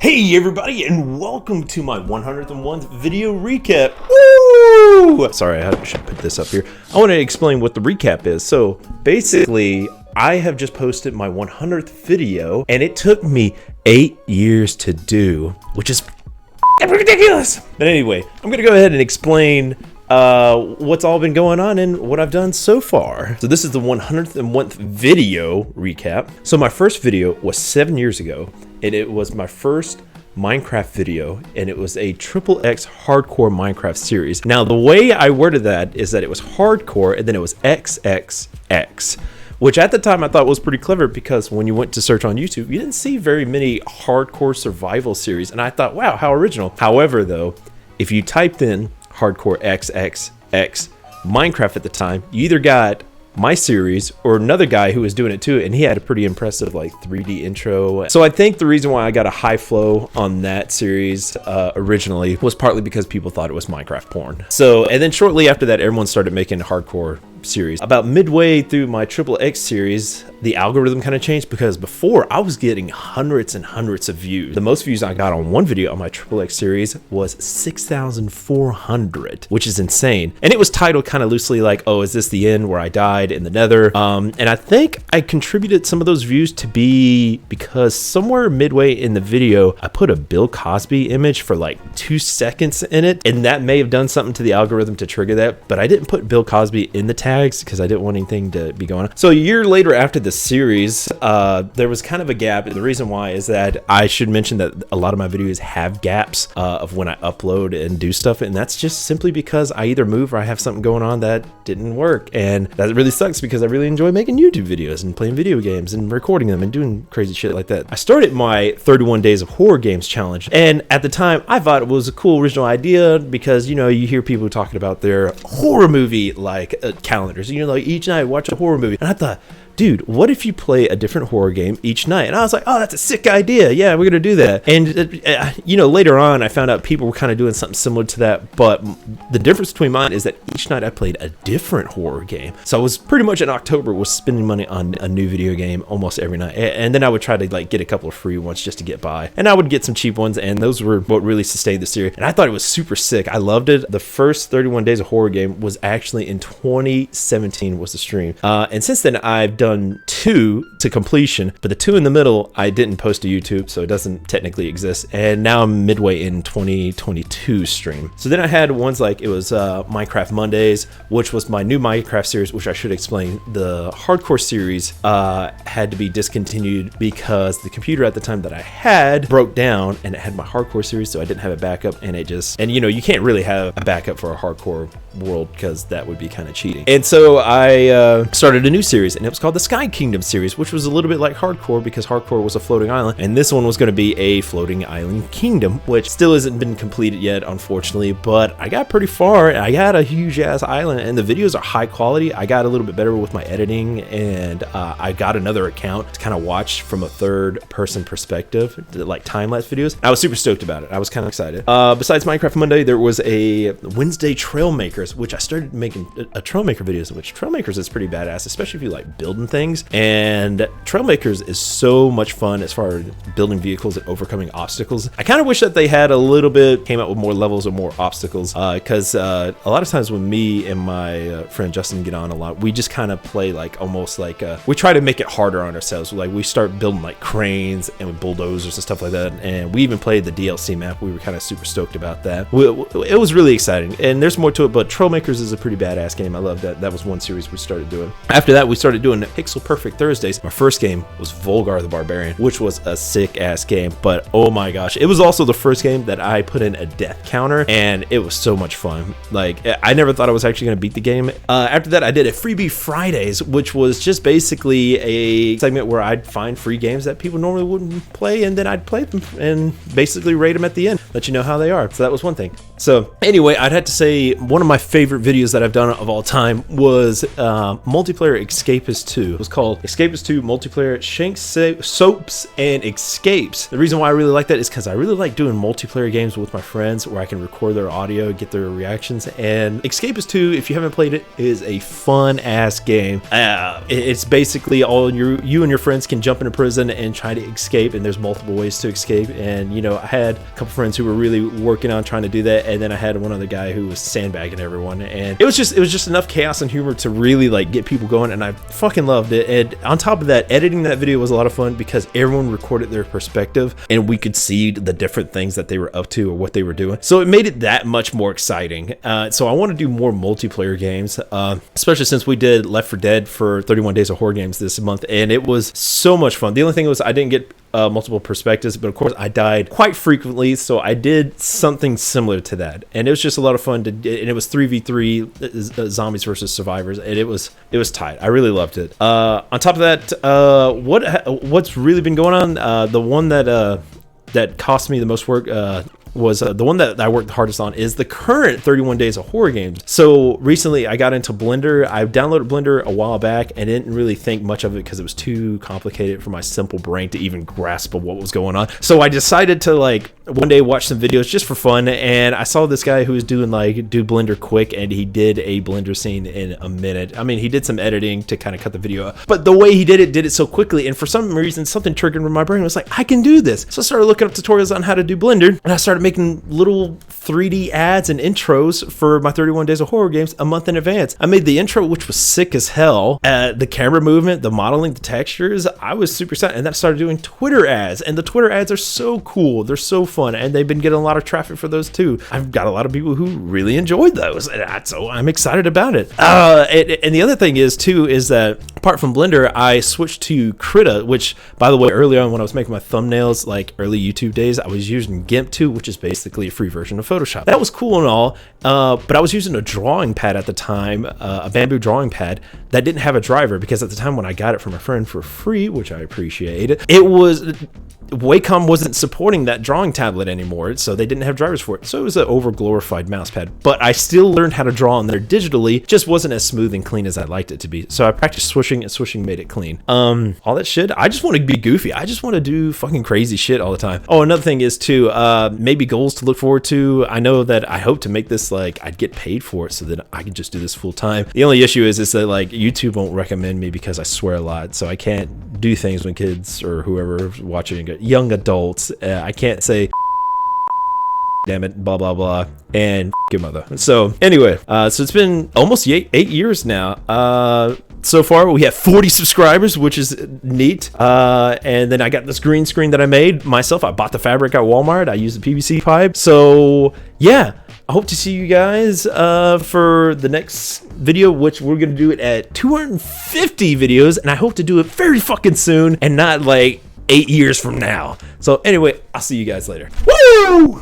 Hey everybody, and welcome to my 101th video recap. Woo! Sorry, I should put this up here. I want to explain what the recap is. So basically, I have just posted my 100th video, and it took me 8 years to do, which is ridiculous. But anyway, I'm gonna go ahead and explain what's all been going on and what I've done so far. So this is the 101th video recap. So my first video was 7 years ago, and it was my first Minecraft video, and it was a XXX hardcore Minecraft series. Now the way I worded that is that it was hardcore and then it was XXX, which at the time I thought was pretty clever, because when you went to search on YouTube, you didn't see very many hardcore survival series, and I thought, wow, how original. However though, if you typed in hardcore XXX Minecraft at the time, you either got my series or another guy who was doing it too, and he had a pretty impressive like 3D intro. So I think the reason why I got a high flow on that series originally was partly because people thought it was Minecraft porn. So, and then shortly after that, everyone started making hardcore series. About midway through my XXX series, the algorithm kind of changed, because before I was getting hundreds and hundreds of views. The most views I got on one video on my XXX series was 6,400, which is insane. And it was titled kind of loosely like, oh, is this the end where I died in the nether? And I think I contributed some of those views to be because somewhere midway in the video, I put a Bill Cosby image for like 2 seconds in it, and that may have done something to the algorithm to trigger that, but I didn't put Bill Cosby in the tag because I didn't want anything to be going on. So a year later after the series, there was kind of a gap, and the reason why is that I should mention that a lot of my videos have gaps of when I upload and do stuff, and that's just simply because I either move or I have something going on that didn't work, and that really sucks because I really enjoy making YouTube videos and playing video games and recording them and doing crazy shit like that. I started my 31 days of horror games challenge, and at the time I thought it was a cool original idea because, you know, you hear people talking about their horror movie like calendars, you know, like each night watch a horror movie, and I thought, dude, what if you play a different horror game each night? And I was like, oh, that's a sick idea. Yeah, we're gonna do that. And you know, later on I found out people were kind of doing something similar to that, but the difference between mine is that each night I played a different horror game. So I was pretty much in October was spending money on a new video game almost every night, and then I would try to like get a couple of free ones just to get by, and I would get some cheap ones, and those were what really sustained the series. And I thought it was super sick. I loved it. The first 31 days of horror game was actually in 2017 was the stream, and since then I've done 2 to completion, but the 2 in the middle I didn't post to YouTube, so it doesn't technically exist, and now I'm midway in 2022 stream. So then I had ones like, it was Minecraft Mondays, which was my new Minecraft series, which I should explain. The hardcore series had to be discontinued because the computer at the time that I had broke down, and it had my hardcore series, so I didn't have a backup, and it just, and you know, you can't really have a backup for a hardcore world because that would be kind of cheating. And so I started a new series, and it was called the Sky Kingdom series, which was a little bit like hardcore because hardcore was a floating island, and this one was going to be a floating island kingdom, which still hasn't been completed yet, unfortunately, but I got pretty far. I got a huge ass island, and the videos are high quality. I got a little bit better with my editing, and I got another account to kind of watch from a third person perspective, like time-lapse videos. I was super stoked about it. I was kind of excited. Besides Minecraft Monday, there was a Wednesday Trailmakers, which I started making a Trailmaker videos, which Trailmakers is pretty badass, especially if you like building things. And Trailmakers is so much fun as far as building vehicles and overcoming obstacles. I kind of wish that they had a little bit, came out with more levels or more obstacles, because a lot of times when me and my friend Justin get on a lot, we just kind of play like almost like we try to make it harder on ourselves. Like we start building like cranes and with bulldozers and stuff like that, and we even played the DLC map. We were kind of super stoked about that. It was really exciting, and there's more to it, but Trailmakers is a pretty badass game. I love that. That was one series we started doing. After that, we started doing Pixel Perfect Thursdays. My first game was Volgar the Barbarian, which was a sick ass game, but oh my gosh, it was also the first game that I put in a death counter, and it was so much fun. Like, I never thought I was actually going to beat the game. After that, I did a Freebie Fridays, which was just basically a segment where I'd find free games that people normally wouldn't play, and then I'd play them and basically rate them at the end, let you know how they are. So that was one thing. So anyway, I'd have to say one of my favorite videos that I've done of all time was multiplayer Escapist 2. It was called Escapist 2 Multiplayer Shanks, Soaps, and Escapes. The reason why I really like that is because I really like doing multiplayer games with my friends where I can record their audio, get their reactions. And Escapist 2, if you haven't played it, is a fun ass game. It's basically you and your friends can jump into prison and try to escape, and there's multiple ways to escape. And you know, I had a couple friends who were really working on trying to do that, and then I had one other guy who was sandbagging everyone, and it was just enough chaos and humor to really like get people going, and I fucking loved it. And on top of that, editing that video was a lot of fun because everyone recorded their perspective and we could see the different things that they were up to or what they were doing, so it made it that much more exciting. So I want to do more multiplayer games, especially since we did Left 4 Dead for 31 Days of Horror Games this month, and it was so much fun. The only thing was I didn't get multiple perspectives, but of course I died quite frequently, so I did something similar to that, and it was just a lot of fun and it was 3v3 zombies versus survivors, and it was tight. I really loved it. On top of that, what's really been going on, the one that cost me the most work was the one that I worked the hardest on is the current 31 Days of Horror Games. So recently I got into Blender. I downloaded Blender a while back and didn't really think much of it because it was too complicated for my simple brain to even grasp of what was going on. So I decided to like one day watch some videos just for fun, and I saw this guy who was doing do Blender quick, and he did a Blender scene in a minute. I mean, he did some editing to kind of cut the video up, but the way he did it so quickly, and for some reason something triggered in my brain. It was like, I can do this. So I started looking up tutorials on how to do Blender, and I started making little 3D ads and intros for my 31 Days of Horror Games a month in advance. I made the intro, which was sick as hell. The camera movement, the modeling, the textures, I was super excited. And then I started doing Twitter ads, and the Twitter ads are so cool. They're so fun, and they've been getting a lot of traffic for those too. I've got a lot of people who really enjoyed those, and so I'm excited about it. And the other thing is that apart from Blender, I switched to Krita, which, by the way, early on when I was making my thumbnails, like early YouTube days, I was using GIMP 2, which is basically a free version of Photoshop. That was cool and all, but I was using a drawing pad at the time, a bamboo drawing pad that didn't have a driver, because at the time when I got it from a friend for free, which I appreciated, Wacom wasn't supporting that drawing tablet anymore, so they didn't have drivers for it. So it was an over-glorified mouse pad, but I still learned how to draw on there digitally, just wasn't as smooth and clean as I'd liked it to be. So I practiced swishing, and swishing made it clean. All that shit, I just want to be goofy. I just want to do fucking crazy shit all the time. Oh, another thing is too, maybe goals to look forward to. I know that I hope to make this like I'd get paid for it so that I can just do this full time. The only issue is that like YouTube won't recommend me because I swear a lot, so I can't do things when kids or whoever's watching, young adults, I can't say damn it, blah blah blah, and your mother. So anyway, so it's been almost 8 years now. So far we have 40 subscribers, which is neat. And then I got this green screen that I made myself. I bought the fabric at Walmart. I used the PVC pipe. So yeah, I hope to see you guys for the next video, which we're gonna do it at 250 videos, and I hope to do it very fucking soon and not like 8 years from now. So anyway, I'll see you guys later. Woo!